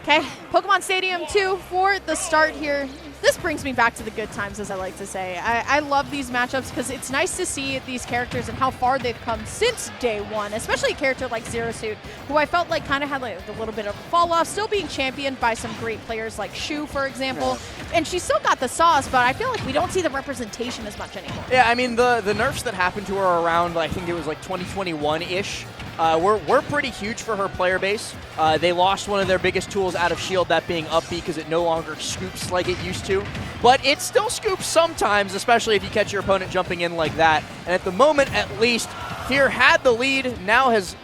Okay, Pokemon Stadium 2 for the start here. This brings me back to the good times, as I like to say. I love these matchups because it's nice to see these characters and how far they've come since day one, especially a character like Zero Suit, who I felt like kind of had like a little bit of a fall off, still being championed by some great players like Shu, for example. Yeah. And she still got the sauce, but I feel like we don't see the representation as much anymore. Yeah, I mean, the nerfs that happened to her around, I think it was like 2021-ish, were pretty huge for her player base. They lost one of their biggest tools out of Shield, that being up B, because it no longer scoops like it used to. But it still scoops sometimes, especially if you catch your opponent jumping in like that. And at the moment, at least, Fear had the lead, now has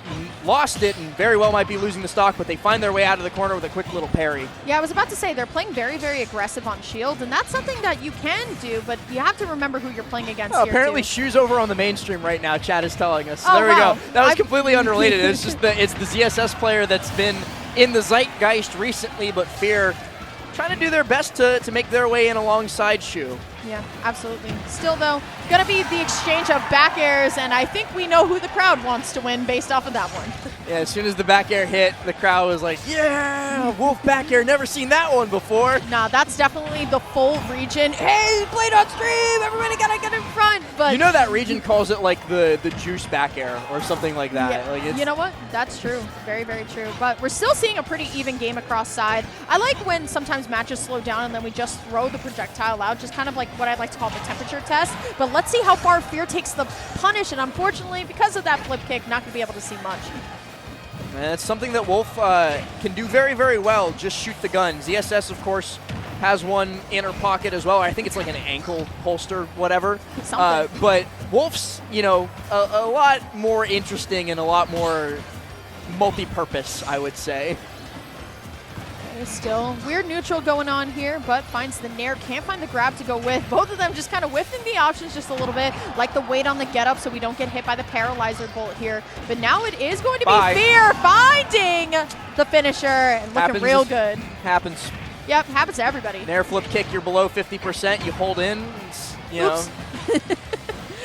lost it, and very well might be losing the stock, but they find their way out of the corner with a quick little parry. Yeah, I was about to say, they're playing very, very aggressive on Shield, and that's something that you can do, but you have to remember who you're playing against here, apparently too. Shu's over on the mainstream right now, chat is telling us. So there we go. That was completely unrelated. It's just it's the ZSS player that's been in the zeitgeist recently, but Fear trying to do their best to make their way in alongside Shu. Yeah, absolutely. Still, though, going to be the exchange of back airs, and I think we know who the crowd wants to win based off of that one. Yeah, as soon as the back air hit, the crowd was like, yeah, Wolf back air, never seen that one before. Nah, that's definitely the full region. Hey, played on stream, everybody got to get in front. But you know that region calls it like the juice back air or something like that. Yeah, like it's you know what? That's true. Very, very true. But we're still seeing a pretty even game across side. I like when sometimes matches slow down and then we just throw the projectile out, just kind of like what I'd like to call the temperature test. But let's see how far Fear takes the punish, and unfortunately, because of that flip kick, not going to be able to see much. And it's something that Wolf can do very, very well, just shoot the gun. ZSS, of course, has one in her pocket as well. I think it's like an ankle holster, whatever. But Wolf's, you know, a lot more interesting and a lot more multi-purpose, I would say. Still weird neutral going on here, but finds the nair, can't find the grab to go with. Both of them just kind of whiffing the options just a little bit, like the weight on the get up so we don't get hit by the paralyzer bolt here. But now it is going to be Fear finding the finisher and looking real good. Happens. Yep, happens to everybody. Nair flip kick, you're below 50%, you hold in, you know.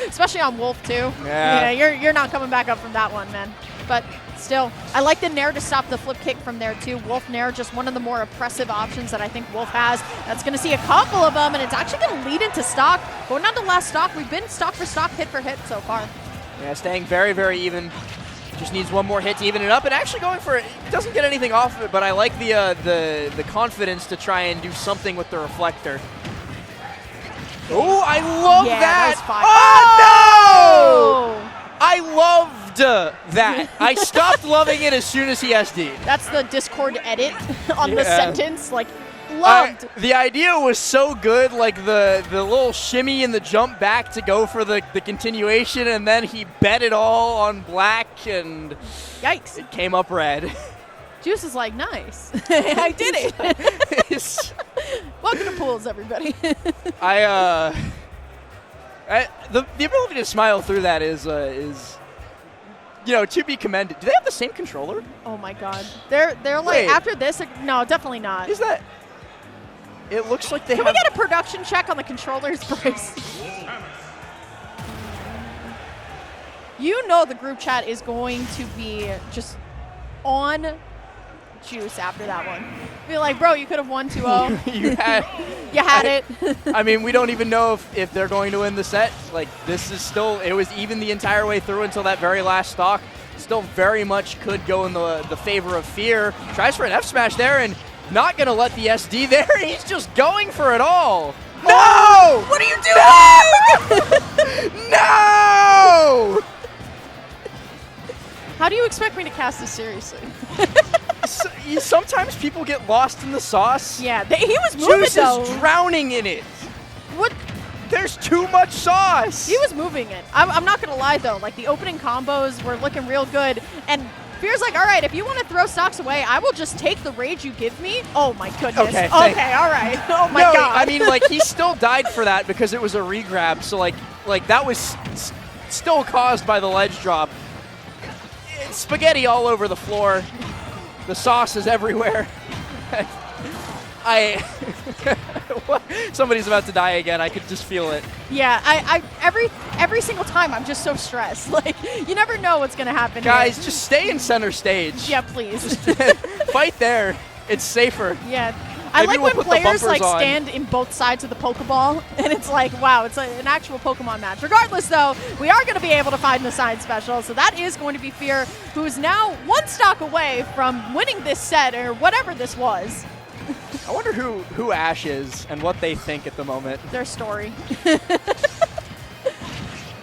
Especially on Wolf too. Yeah, you're not coming back up from that one, man. But still, I like the nair to stop the flip kick from there too. Wolf nair, just one of the more oppressive options that I think Wolf has. That's going to see a couple of them, and it's actually going to lead into stock. Going on to last stock, we've been stock for stock, hit for hit so far. Yeah, staying very, very even. Just needs one more hit to even it up, and actually going for it. Doesn't get anything off of it, but I like the confidence to try and do something with the reflector. Oh, I love that! Oh, no! I loved that. I stopped loving it as soon as he SD'd. That's the Discord edit on the sentence. Like, loved. The idea was so good, like the little shimmy and the jump back to go for the continuation, and then he bet it all on black, and yikes! It came up red. Juice is like, nice. I did it. Welcome to pools, everybody. The ability to smile through that is you know, to be commended. Do they have the same controller? Oh my god. They're like, after this, no, definitely not. Is that? It looks like they have. Can we get a production check on the controllers, Bryce? You know the group chat is going to be just on Juice after that one. Be like, bro, you could have won 2-0. You had it. I mean, we don't even know if they're going to win the set. Like, this is still, it was even the entire way through until that very last stock. Still very much could go in the favor of Fear. Tries for an F smash there and not going to let the SD there. He's just going for it all. No! Oh, what are you doing? No! How do you expect me to cast this seriously? Sometimes people get lost in the sauce. Yeah, he was moving, Juice is drowning in it. What? There's too much sauce. He was moving it. I'm not going to lie, though. Like, the opening combos were looking real good. And Fear's like, all right, if you want to throw stocks away, I will just take the rage you give me. Oh, my goodness. Okay, all right. Oh, my God. I mean, like, he still died for that because it was a re-grab. So, like that was still caused by the ledge drop. It's spaghetti all over the floor. The sauce is everywhere. Somebody's about to die again. I could just feel it. Yeah, every single time I'm just so stressed. Like, you never know what's gonna happen. Guys, just stay in center stage. Yeah, please. Fight there. It's safer. Yeah. I Maybe like we'll when put the players bumpers on. stand in both sides of the Pokeball, and it's like, wow, it's an actual Pokemon match. Regardless, though, we are going to be able to find the side special, so that is going to be Fear, who is now one stock away from winning this set, or whatever this was. I wonder who Ash is and what they think at the moment. Their story.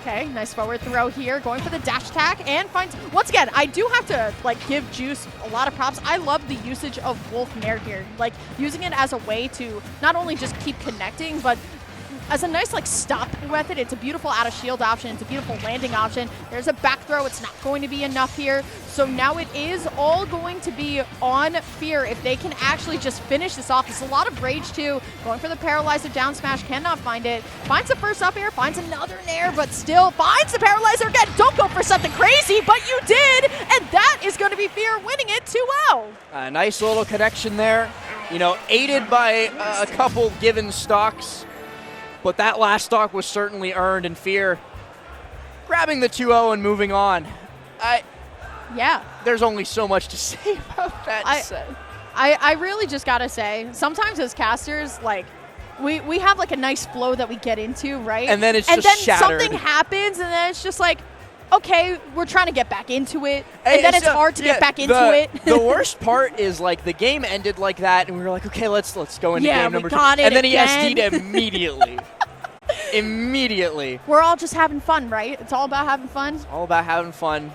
Okay, nice forward throw here, going for the dash attack, and finds, once again, I do have to give Juice a lot of props. I love the usage of Wolf Mare here, using it as a way to not only just keep connecting, but as a nice stop method. It's a beautiful out of shield option. It's a beautiful landing option. There's a back throw. It's not going to be enough here. So now it is all going to be on Fear if they can actually just finish this off. There's a lot of rage too. Going for the paralyzer down smash, cannot find it. Finds the first up air, finds another nair, but still finds the paralyzer again. Don't go for something crazy, but you did, and that is going to be Fear winning it 2-0. A nice little connection there. You know, aided by a couple given stocks. But that last stock was certainly earned, and Fear grabbing the 2-0 and moving on. Yeah. There's only so much to say about that set. I really just got to say, sometimes as casters, we have a nice flow that we get into, right? And then it's just shattered. Something happens, and then it's just okay, we're trying to get back into it, and then it's hard to get back into it. The worst part is the game ended like that, and we were like, okay, let's go into game number 2. And then again. he SD'd immediately. Immediately. We're all just having fun, right? It's all about having fun. All about having fun.